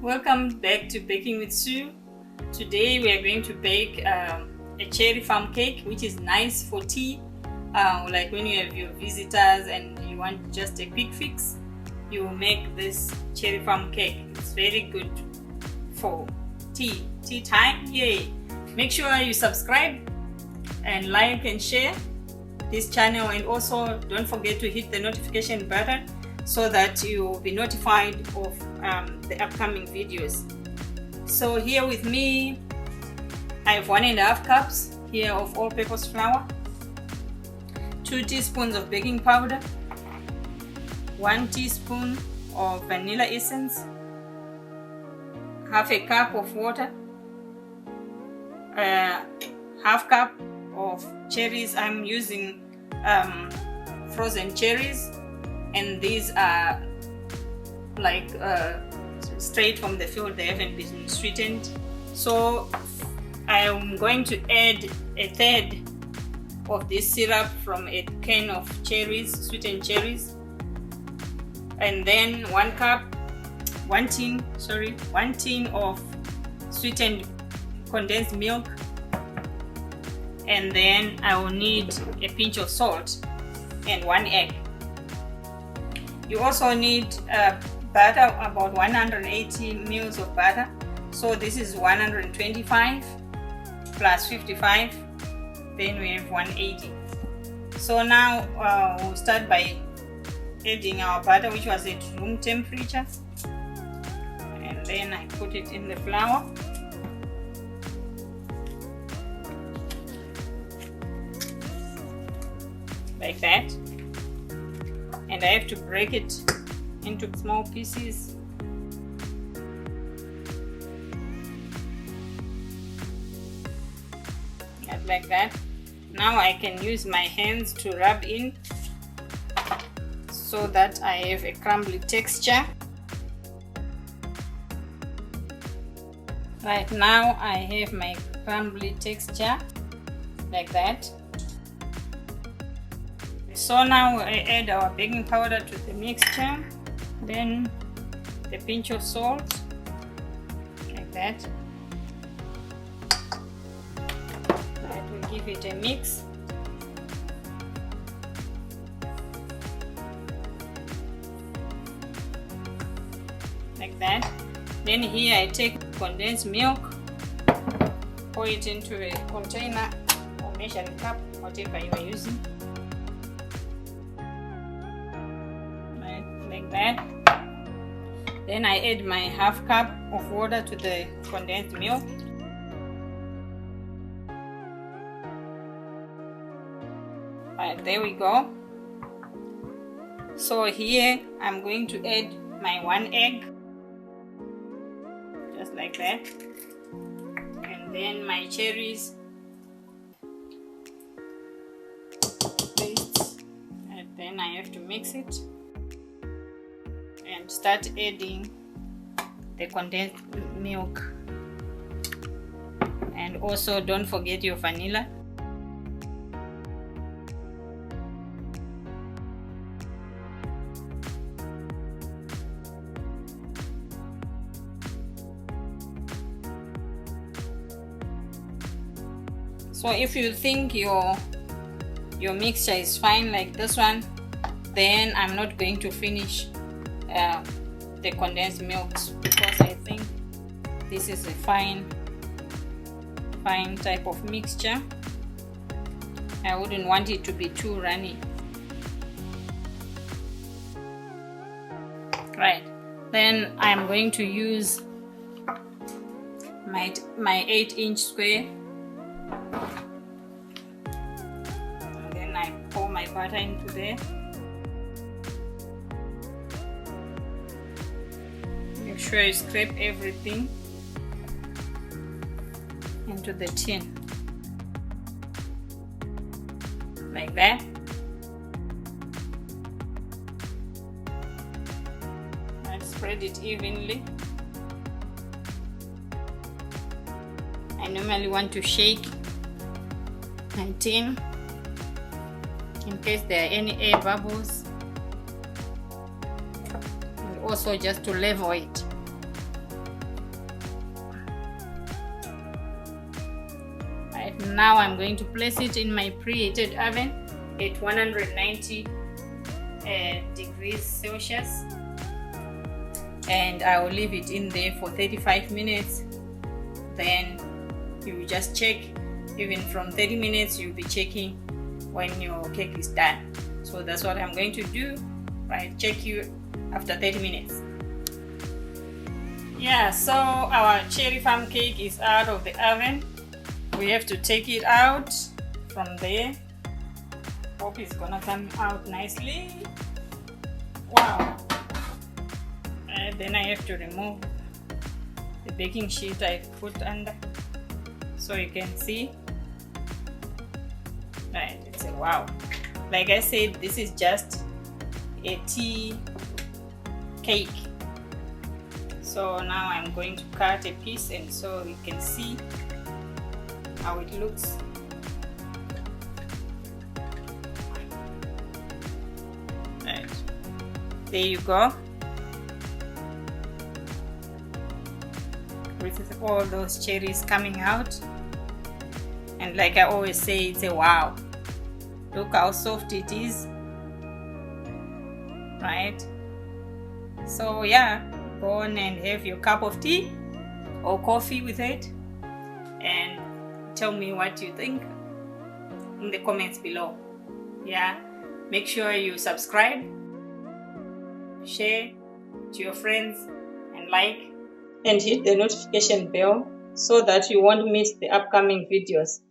Welcome back to Baking with Sue. Today we are going to bake a cherry farm cake, which is nice for tea. Like when you have your visitors and you want just a quick fix, you will make this cherry farm cake. It's very good for tea time. Yay! Make sure you subscribe and like and share this channel, and also don't forget to hit the notification button so that you will be notified of the upcoming videos. So here with me, I have 1.5 cups here of all-purpose flour, 2 teaspoons of baking powder, 1 teaspoon of vanilla essence, half a cup of water, half cup of cherries. I'm using frozen cherries, and these are like straight from the field. They haven't been sweetened. So I'm going to add 1/3 of this syrup from a can of cherries, sweetened cherries, and then 1 tin of sweetened condensed milk, and then I will need a pinch of salt and 1 egg. You also need butter, about 180 mils of butter. So this is 125 plus 55, then we have 180. So now we'll start by adding our butter, which was at room temperature, and then I put it in the flour. Like that, and I have to break it into small pieces. Like that. Now I can use my hands to rub in so that I have a crumbly texture. Right now I have my crumbly texture like that. So now I add our baking powder to the mixture, then the pinch of salt, like that. That will give it a mix. Like that. Then here I take condensed milk, pour it into a container or measuring cup, whatever you are using. Like that. Then I add my half cup of water to the condensed milk. Right, there we go. So here I'm going to add my 1 egg, just like that, and then my cherries paste, and then I have to mix it and start adding the condensed milk, and also don't forget your vanilla. So if you think your mixture is fine like this one, then I'm not going to finish the condensed milks, because I think this is a fine type of mixture. I wouldn't want it to be too runny. Right, then I'm going to use my 8-inch square, and then I pour my butter into there. Make sure you scrape everything into the tin, like that. And spread it evenly. I normally want to shake my tin in case there are any air bubbles, and also just to level it. Now I'm going to place it in my preheated oven at 190 degrees Celsius, and I will leave it in there for 35 minutes. Then you will just check. Even from 30 minutes you'll be checking when your cake is done. So that's what I'm going to do. Right, check you after 30 minutes. Yeah, so our cherry farm cake is out of the oven. We have to take it out from there. Hope it's gonna come out nicely. Wow. And then I have to remove the baking sheet I put under so you can see. Right, it's a wow. Like I said, this is just a tea cake. So now I'm going to cut a piece, and so you can see how it looks. Right, there you go, with all those cherries coming out. And like I always say, it's a wow. Look how soft it is, right? So yeah, go on and have your cup of tea or coffee with it, and tell me what you think in the comments below. Yeah, make sure you subscribe, share to your friends, and like, and hit the notification bell so that you won't miss the upcoming videos.